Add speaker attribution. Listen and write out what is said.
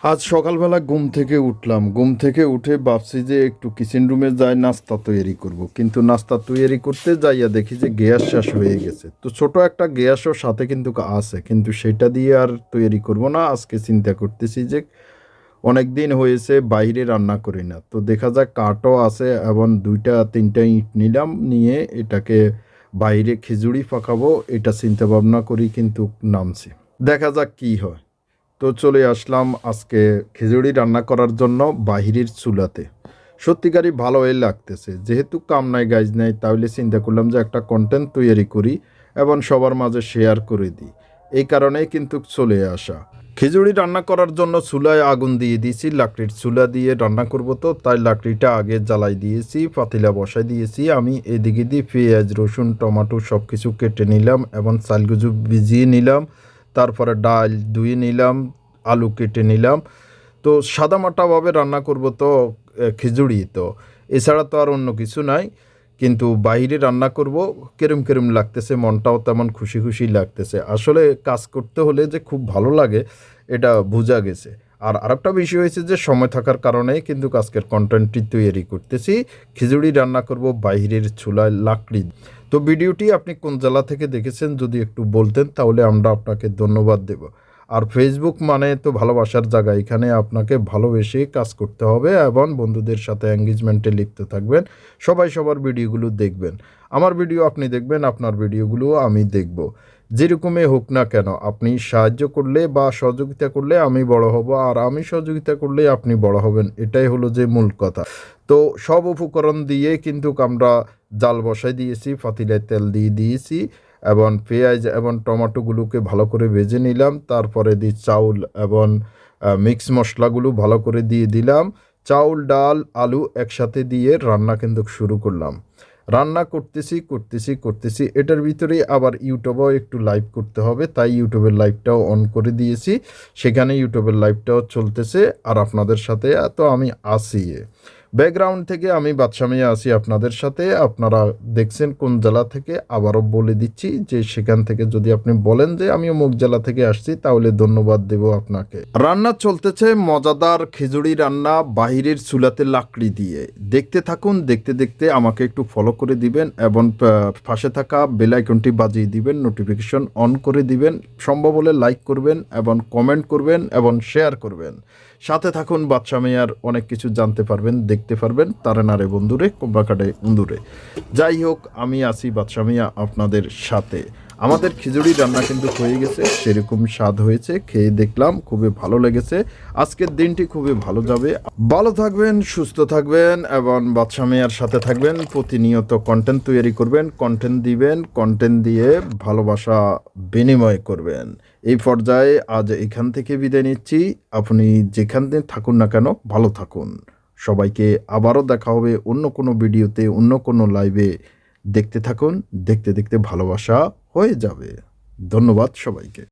Speaker 1: আজ সকালবেলা ঘুম থেকে উঠলাম। ঘুম থেকে উঠে ভাবছি যে একটু কিচেন রুমে যাই নাস্তা তৈরি করব। কিন্তু নাস্তা তৈরি করতে যাইয়া দেখি যে গ্যাস শেষ হয়ে গেছে। তো ছোট একটা গ্যাসও সাথে কিন্তু আছে, কিন্তু সেটা দিয়ে আর তৈরি করব না। আজকে চিন্তা করতেছি যে অনেক দিন হয়েছে বাইরে রান্না করি না, তো দেখা যাক কাঠও আছে এবং 2-3টা ইট নিলাম, নিয়ে এটাকে বাইরে খিচুড়ি পাকাবো এটা চিন্তা ভাবনা করি, কিন্তু নামছি, দেখা যাক কি হয়। তো চলে আসলাম আজকে খিচুড়ি রান্না করার জন্য বাহিরের চুলাতে। সত্যিকারই ভালোই লাগতেছে, যেহেতু কাম নাই গাইজ নাই, তাহলে চিন্তা করলাম যে একটা কন্টেন্ট তৈরি করি এবং সবার মাঝে শেয়ার করে দিই। এই কারণেই কিন্তু চলে আসা। খিচুড়ি রান্না করার জন্য চুলায় আগুন দিয়ে দিয়েছি, লাকড়ির চুলা দিয়ে রান্না করব, তো তাই লাকড়িটা আগে জ্বালাই দিয়েছি, পাতিলা বসাই দিয়েছি। আমি এদিকে দিয়ে পেঁয়াজ রসুন টমেটো সব কিছু কেটে নিলাম এবং চালগুজু ভিজিয়ে নিলাম। তারপরে ডাল ধুয়ে নিলাম, আলু কেটে নিলাম। তো সাদামাটাভাবে রান্না করব তো খিচুড়ি, তো এছাড়া তো আর অন্য কিছু নাই। কিন্তু বাইরে রান্না করব, কেরম কেরম লাগতেছে, মনটাও তেমন খুশি খুশি লাগতেছে। আসলে কাজ করতে হলে যে খুব ভালো লাগে এটা বোঝা গেছে। আর আরেকটা বিষয় হয়েছে যে সময় থাকার কারণেই কিন্তু আজকের কন্টেন্টটি তৈরি করতেছি। খিচুড়ি রান্না করব বাইরের চুলায় লাকড়ি। তো ভিডিওটি আপনি কোন জেলা থেকে দেখেছেন যদি একটু বলতেন, তাহলে আমরা আপনাকে ধন্যবাদ দেব। আর ফেসবুক মানে তো ভালোবাসার জায়গা, এখানে আপনাকে ভালোবেসে কাজ করতে হবে এবং বন্ধুদের সাথে এঙ্গেজমেন্টে লিপ্ত থাকবেন। সবাই সবার ভিডিওগুলো দেখবেন, আমার ভিডিও আপনি দেখবেন, আপনার ভিডিওগুলো আমি দেখব। যেরকমই হোক না কেন, আপনি সাহায্য করলে বা সহযোগিতা করলে আমি বড় হব, আর আমি সহযোগিতা করলে আপনি বড় হবেন, এটাই হলো যে মূল কথা। তো সব উপকরণ দিয়ে কিন্তু আমরা জাল বসাই দিয়েছি, পাতিলায় তেল দিয়ে দিয়েছি এবং পেঁয়াজ এবং টমেটোগুলোকে ভালো করে ভেজে নিলাম। তারপরে দিই চাউল এবং মিক্স মশলাগুলো ভালো করে দিয়ে দিলাম। চাউল ডাল আলু একসাথে দিয়ে রান্না কিন্তু শুরু করলাম। রান্না করতেছি এটার ভিতরে আবার ইউটিউবেও একটু লাইভ করতে হবে, তাই ইউটিউবের লাইভটাও অন করে দিয়েছি। সেখানে ইউটিউবের লাইভটাও চলতেছে আর আপনাদের সাথে তো আমি আসি। ব্যাকগ্রাউন্ড থেকে আমি বাদশা মিয়া আছি আপনাদের সাথে। আপনারা দেখছেন কোন জেলা থেকে, আবারও বলে দিচ্ছি যে সেখান থেকে যদি আপনি বলেন যে আমি অমুক জেলা থেকে আসছি, তাহলে ধন্যবাদ দেব আপনাকে। রান্না চলতেছে মজাদার খিচুড়ি রান্না বাহিরের চুলাতে লাকড়ি দিয়ে। দেখতে থাকুন, দেখতে দেখতে আমাকে একটু ফলো করে দিবেন এবং পাশে থাকা বেল আইকনটি বাজিয়ে দিবেন, নোটিফিকেশন অন করে দিবেন, সম্ভব হলে লাইক করবেন এবং কমেন্ট করবেন এবং শেয়ার করবেন। সাথে থাকুন, বাদশা মিয়ার অনেক কিছু জানতে পারবেন, দেখতে পারবেন। তারে নারে বন্ধুরে, কোম্বা কাটে উন্দুরে। যাই হোক, আমি আছি বাদশা মিয়া আপনাদের সাথে। আমাদের খিচুড়ি রান্না কিন্তু হয়ে গেছে, সেরকম স্বাদ হয়েছে, খেয়ে দেখলাম খুবই ভালো লেগেছে। আজকের দিনটি খুবই ভালো যাবে। ভালো থাকবেন, সুস্থ থাকবেন এবং বাদশা মিয়ার সাথে থাকবেন। প্রতিনিয়ত কন্টেন্ট তৈরি করবেন, কন্টেন্ট দিবেন, কন্টেন্ট দিয়ে ভালোবাসা বিনিময় করবেন। এই পর্যায়ে আজ এখান থেকে বিদায় নিচ্ছি। আপনি যেখানে থাকুন না কেন ভালো থাকুন। সবাইকে আবারও দেখা হবে অন্য কোনো ভিডিওতে, অন্য কোনো লাইভে। দেখতে থাকুন, দেখতে দেখতে ভালোবাসা হয়ে যাবে। ধন্যবাদ সবাইকে।